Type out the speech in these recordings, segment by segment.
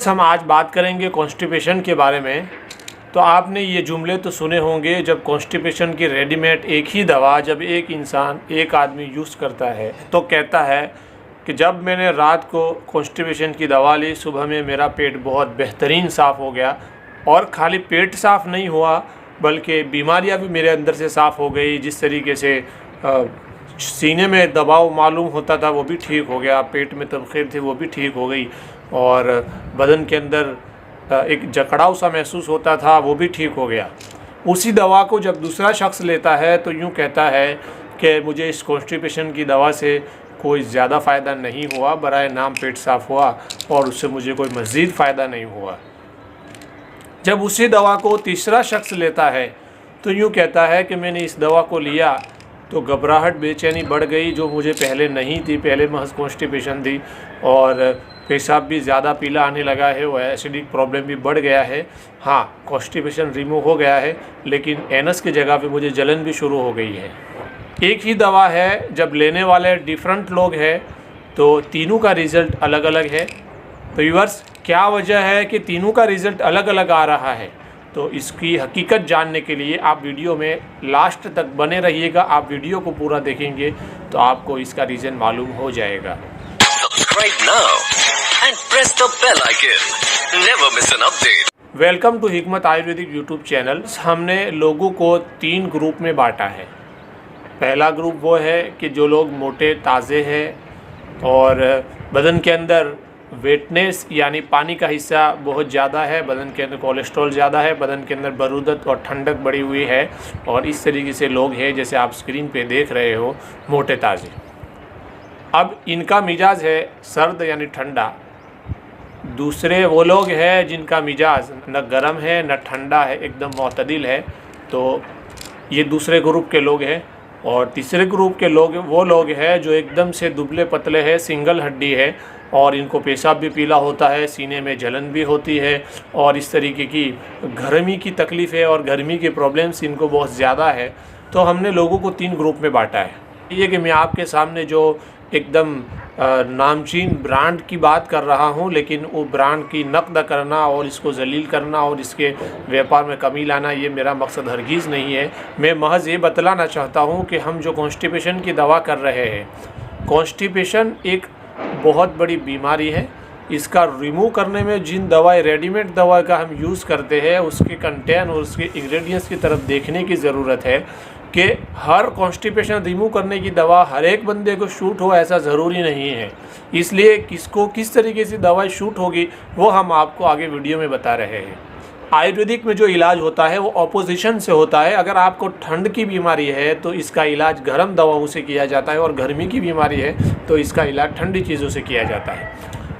हम आज बात करेंगे कॉन्स्टिपेशन के बारे में। तो आपने ये जुमले तो सुने होंगे, जब कॉन्स्टिपेशन की रेडीमेड एक ही दवा जब एक आदमी यूज़ करता है तो कहता है कि जब मैंने रात को कॉन्स्टिपेशन की दवा ली, सुबह में मेरा पेट बहुत बेहतरीन साफ़ हो गया। और खाली पेट साफ़ नहीं हुआ बल्कि बीमारियां भी मेरे अंदर से साफ़ हो गई। जिस तरीके से सीने में दबाव मालूम होता था वो भी ठीक हो गया, पेट में तबखीर थी वो भी ठीक हो गई, और बदन के अंदर एक जकड़ाव सा महसूस होता था वो भी ठीक हो गया। उसी दवा को जब दूसरा शख्स लेता है तो यूँ कहता है कि मुझे इस कॉन्स्टिपेशन की दवा से कोई ज़्यादा फ़ायदा नहीं हुआ, बराए नाम पेट साफ़ हुआ और उससे मुझे कोई मज़ीद फ़ायदा नहीं हुआ। जब उसी दवा को तीसरा शख्स लेता है तो यूँ कहता है कि मैंने इस दवा को लिया तो घबराहट बेचैनी बढ़ गई जो मुझे पहले नहीं थी, पहले महज कॉन्स्टिपेशन थी, और पेशाब भी ज़्यादा पीला आने लगा है, वो एसिडिक प्रॉब्लम भी बढ़ गया है। हाँ, कॉन्स्टिपेशन रिमूव हो गया है लेकिन एनस की जगह पे मुझे जलन भी शुरू हो गई है। एक ही दवा है, जब लेने वाले डिफरेंट लोग हैं तो तीनों का रिज़ल्ट अलग अलग है। तो व्यूअर्स, क्या वजह है कि तीनों का रिज़ल्ट अलग अलग आ रहा है? तो इसकी हकीकत जानने के लिए आप वीडियो में लास्ट तक बने रहिएगा। आप वीडियो को पूरा देखेंगे तो आपको इसका रीज़न मालूम हो जाएगा। Subscribe now and press the bell icon. Never miss an update. Welcome to Hikmat Ayurvedic YouTube channel. हमने लोगों को 3 ग्रुप में बांटा है। पहला ग्रुप वो है कि जो लोग मोटे ताज़े हैं और बदन के अंदर वेटनेस यानी पानी का हिस्सा बहुत ज़्यादा है, बदन के अंदर कोलेस्ट्रॉल ज़्यादा है, बदन के अंदर बरूदत और ठंडक बढ़ी हुई है, और इस तरीके से लोग हैं जैसे आप स्क्रीन पे देख रहे हो, मोटे ताज़े। अब इनका मिजाज है सर्द यानी ठंडा। दूसरे वो लोग हैं जिनका मिजाज न गर्म है न ठंडा है, एकदम मोतदिल है। तो ये दूसरे ग्रुप के लोग हैं। और तीसरे ग्रुप के लोग वो लोग हैं जो एकदम से दुबले पतले हैं, सिंगल हड्डी है, और इनको पेशाब भी पीला होता है, सीने में जलन भी होती है, और इस तरीके की गर्मी की तकलीफ़ है और गर्मी के प्रॉब्लम्स इनको बहुत ज़्यादा है। तो हमने लोगों को 3 ग्रुप में बांटा है। ये कि मैं आपके सामने जो एकदम नामचीन ब्रांड की बात कर रहा हूँ, लेकिन वो ब्रांड की नक़द करना और इसको जलील करना और इसके व्यापार में कमी लाना ये मेरा मकसद हरगिज़ नहीं है। मैं महज ये बतलाना चाहता हूँ कि हम जो कॉन्स्टिपेशन की दवा कर रहे हैं, कॉन्स्टिपेशन एक बहुत बड़ी बीमारी है। इसका रिमूव करने में जिन दवाएं रेडीमेड दवा का हम यूज़ करते हैं उसके कंटेंट और उसके इंग्रेडिएंट्स की तरफ देखने की ज़रूरत है कि हर कॉन्स्टिपेशन रिमूव करने की दवा हर एक बंदे को शूट हो ऐसा ज़रूरी नहीं है। इसलिए किसको किस तरीके से दवाई शूट होगी वो हम आपको आगे वीडियो में बता रहे हैं। आयुर्वेदिक में जो इलाज होता है वो ऑपोजिशन से होता है। अगर आपको ठंड की बीमारी है तो इसका इलाज गर्म दवाओं से किया जाता है, और गर्मी की बीमारी है तो इसका इलाज ठंडी चीज़ों से किया जाता है।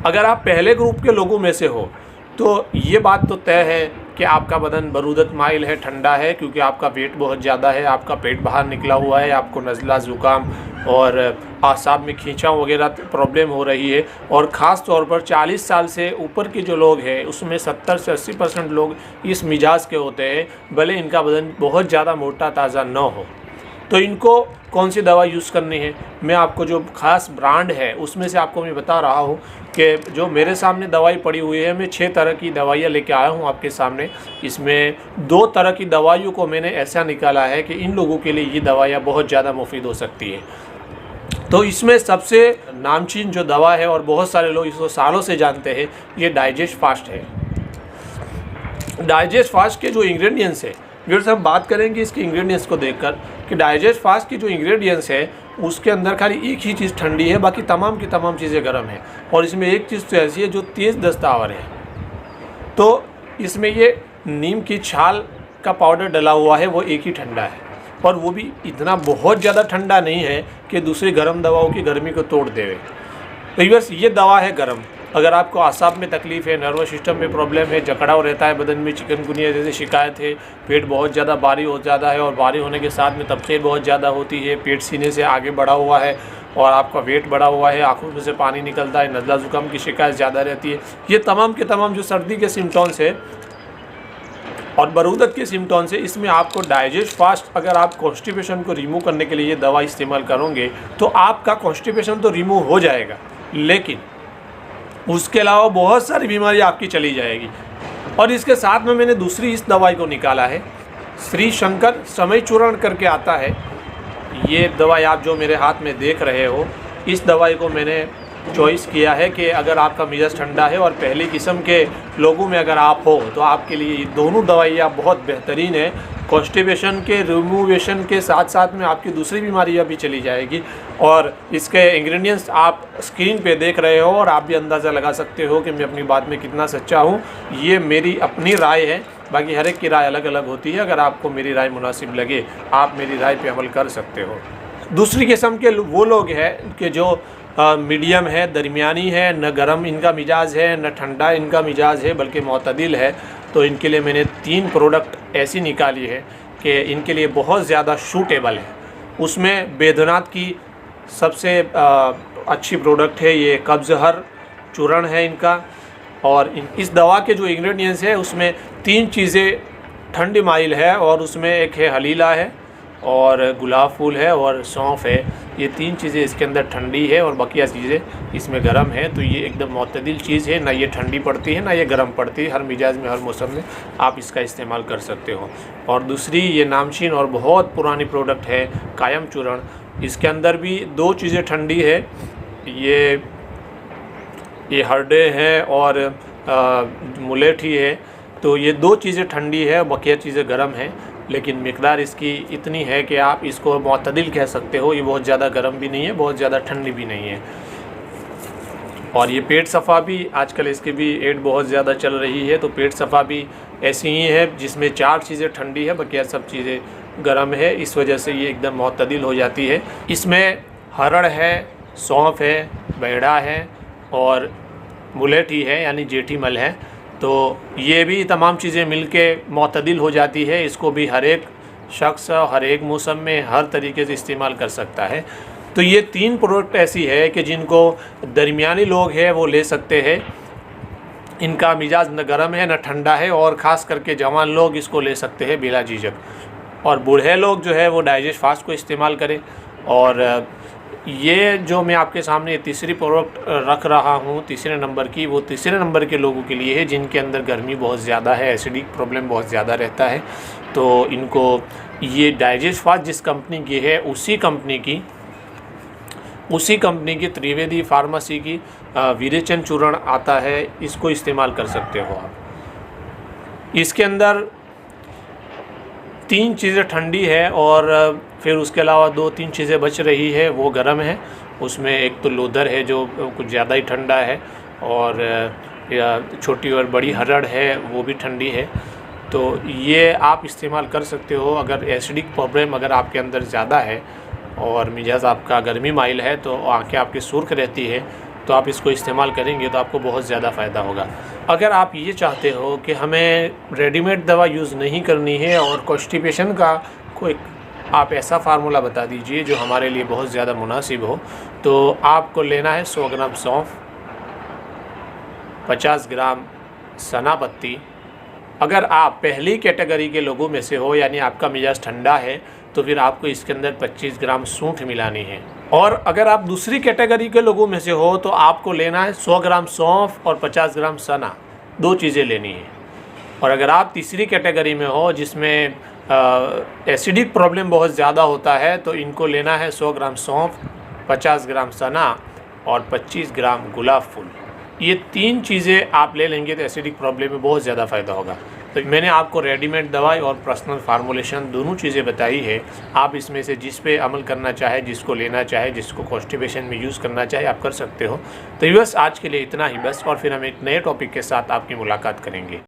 अगर आप पहले ग्रुप के लोगों में से हो तो ये बात तो तय है कि आपका बदन बरूदत माइल है, ठंडा है, क्योंकि आपका वेट बहुत ज़्यादा है, आपका पेट बाहर निकला हुआ है, आपको नज़ला ज़ुकाम और आसाब में खींचाव वगैरह प्रॉब्लम हो रही है। और ख़ास तौर पर 40 साल से ऊपर के जो लोग हैं उसमें 70 से 80% लोग इस मिजाज के होते हैं, भले इनका बदन बहुत ज़्यादा मोटा ताज़ा न हो। तो इनको कौन सी दवा यूज़ करनी है, मैं आपको जो ख़ास ब्रांड है उसमें से आपको मैं बता रहा हूँ कि जो मेरे सामने दवाई पड़ी हुई है, मैं 6 तरह की दवाइयाँ लेके आया हूँ आपके सामने। इसमें 2 तरह की दवाइयों को मैंने ऐसा निकाला है कि इन लोगों के लिए ये दवाइयाँ बहुत ज़्यादा मुफीद हो सकती है। तो इसमें सबसे नामचीन जो दवा है और बहुत सारे लोग इसको सालों से जानते हैं, ये डाइजेस्ट फास्ट है। डाइजेस्ट फास्ट के जो इंग्रेडिएंट्स है, व्यूअर्स हम बात करेंगे इसके इंग्रेडिएंट्स को देखकर कि डाइजेस्ट फास्ट की जो इंग्रेडिएंट्स है उसके अंदर खाली एक ही चीज़ ठंडी है, बाकी तमाम की तमाम चीज़ें गर्म है। और इसमें एक चीज़ तो ऐसी है जो तेज़ दस्तावर है। तो इसमें ये नीम की छाल का पाउडर डला हुआ है, वो एक ही ठंडा है, और वो भी इतना बहुत ज़्यादा ठंडा नहीं है कि दूसरी गर्म दवाओं की गर्मी को तोड़ देवे। तो व्यूअर्स ये दवा है गर्म। अगर आपको आसाब में तकलीफ़ है, नर्वस सिस्टम में प्रॉब्लम है, जकड़ाव रहता है बदन में, चिकनगुनिया जैसे शिकायत है, पेट बहुत ज़्यादा भारी हो जाता है और भारी होने के साथ में तबखीर बहुत ज़्यादा होती है, पेट सीने से आगे बढ़ा हुआ है और आपका वेट बढ़ा हुआ है, आँखों में से पानी निकलता है, नज़ला ज़ुकाम की शिकायत ज़्यादा रहती है, ये तमाम के तमाम जो सर्दी के सिम्टम्स है और बरूदत के सिम्टम्स है, इसमें आपको डाइजेस्ट फास्ट अगर आप कॉन्स्टिपेशन को रिमूव करने के लिए ये दवा इस्तेमाल करोगे तो आपका कॉन्स्टिपेशन तो रिमूव हो जाएगा, लेकिन उसके अलावा बहुत सारी बीमारी आपकी चली जाएगी। और इसके साथ में मैंने दूसरी इस दवाई को निकाला है, श्री शंकर समय चूर्ण करके आता है। ये दवाई आप जो मेरे हाथ में देख रहे हो, इस दवाई को मैंने चॉइस किया है कि अगर आपका मिजाज ठंडा है और पहली किस्म के लोगों में अगर आप हो तो आपके लिए ये दोनों दवाइयाँ बहुत बेहतरीन है। कॉन्स्टिपेशन के रिमूवेशन के साथ साथ में आपकी दूसरी बीमारियाँ भी चली जाएगी। और इसके इंग्रेडिएंट्स आप स्क्रीन पे देख रहे हो और आप भी अंदाज़ा लगा सकते हो कि मैं अपनी बात में कितना सच्चा हूँ। ये मेरी अपनी राय है, बाकी हर एक की राय अलग अलग होती है। अगर आपको मेरी राय मुनासिब लगे, आप मेरी राय पे अमल कर सकते हो। दूसरी किस्म के वो लोग हैं कि जो मीडियम है, दरमियानी है, न गर्म इनका मिजाज है न ठंडा इनका मिजाज है, बल्कि मुतदिल है। तो इनके लिए मैंने 3 प्रोडक्ट ऐसी निकाली है कि इनके लिए बहुत ज़्यादा सूटेबल है। उसमें बैद्यनाथ की सबसे अच्छी प्रोडक्ट है ये कब्ज़हर चूर्ण है इनका। और इस दवा के जो इंग्रेडिएंट्स है उसमें 3 चीज़ें ठंड माइल है, और उसमें एक है हलीला है और गुलाब फूल है और सौंफ है। ये 3 चीज़ें इसके अंदर ठंडी है और बकिया चीज़ें इसमें गर्म है। तो ये एकदम मुतदिल चीज़ है, ना ये ठंडी पड़ती है ना ये गर्म पड़ती है। हर मिजाज में, हर मौसम में आप इसका इस्तेमाल कर सकते हो। और दूसरी ये नामचीन और बहुत पुरानी प्रोडक्ट है कायम चूर्ण। इसके अंदर भी 2 चीज़ें ठंडी है, ये हरडे है और मुलेठी है। तो ये 2 चीज़ें ठंडी है, बकिया चीज़ें गर्म है। लेकिन मिकदार इसकी इतनी है कि आप इसको मुतदिल कह सकते हो। ये बहुत ज़्यादा गर्म भी नहीं है, बहुत ज़्यादा ठंडी भी नहीं है। और ये पेट सफ़ा भी, आजकल इसकी भी एड बहुत ज़्यादा चल रही है। तो पेट सफ़ा भी ऐसी ही है जिसमें 4 चीज़ें ठंडी है, बकिया सब चीज़ें गर्म है। इस वजह से ये एकदम मुतदिल हो जाती है। इसमें हरड़ है, सौंफ है, बैड़ा है और मुलेठी है यानी जेठीमल है। तो ये भी तमाम चीज़ें मिलके मुतदिल हो जाती है। इसको भी हर एक शख्स हर एक मौसम में हर तरीके से इस्तेमाल कर सकता है। तो ये 3 प्रोडक्ट ऐसी है कि जिनको दरमियानी लोग हैं वो ले सकते हैं। इनका मिजाज न गर्म है न ठंडा है, और ख़ास करके जवान लोग इसको ले सकते हैं बिला झिझक। और बूढ़े लोग जो है वो डाइजेस्ट फास्ट को इस्तेमाल करें। और ये जो मैं आपके सामने तीसरी प्रोडक्ट रख रहा हूँ, तीसरे नंबर की, वो तीसरे नंबर के लोगों के लिए है जिनके अंदर गर्मी बहुत ज़्यादा है, एसिडिक प्रॉब्लम बहुत ज़्यादा रहता है। तो इनको ये डाइजेस्ट फास्ट जिस कंपनी की है उसी कंपनी की त्रिवेदी फार्मेसी की वीरेचन चूर्ण आता है, इसको इस्तेमाल कर सकते हो आप। इसके अंदर 3 चीज़ें ठंडी है और फिर उसके अलावा 2-3 चीज़ें बच रही है वो गर्म है। उसमें एक तो लोदर है जो कुछ ज़्यादा ही ठंडा है, और छोटी और बड़ी हरड़ है वो भी ठंडी है। तो ये आप इस्तेमाल कर सकते हो। अगर एसिडिक प्रॉब्लम अगर आपके अंदर ज़्यादा है और मिजाज आपका गर्मी माइल है, तो आँखें आपकी सुर्ख रहती है, तो आप इसको इस्तेमाल करेंगे तो आपको बहुत ज़्यादा फ़ायदा होगा। अगर आप ये चाहते हो कि हमें रेडीमेड दवा यूज़ नहीं करनी है और कॉन्स्टिपेशन का कोई आप ऐसा फार्मूला बता दीजिए जो हमारे लिए बहुत ज़्यादा मुनासिब हो, तो आपको लेना है 100 ग्राम सौंफ, 50 ग्राम सना पत्ती। अगर आप पहली कैटेगरी के लोगों में से हो यानी आपका मिजाज ठंडा है, तो फिर आपको इसके अंदर 25 ग्राम सूंठ मिलानी है। और अगर आप दूसरी कैटेगरी के लोगों में से हो तो आपको लेना है 100 ग्राम सौंफ और 50 ग्राम सना, 2 चीज़ें लेनी है। और अगर आप तीसरी कैटेगरी में हो जिसमें एसिडिक प्रॉब्लम बहुत ज़्यादा होता है, तो इनको लेना है 100 ग्राम सौंफ, 50 ग्राम सना और 25 ग्राम गुलाब फूल। ये 3 चीज़ें आप ले लेंगे तो एसिडिक प्रॉब्लम में बहुत ज़्यादा फ़ायदा होगा। तो मैंने आपको रेडीमेड दवाई और पर्सनल फार्मूलेशन दोनों चीज़ें बताई है। आप इसमें से जिस पे अमल करना चाहे, जिसको लेना चाहे, जिसको कॉन्स्टिपेशन में यूज़ करना चाहे, आप कर सकते हो। तो बस आज के लिए इतना ही बस, और फिर हम एक नए टॉपिक के साथ आपकी मुलाकात करेंगे।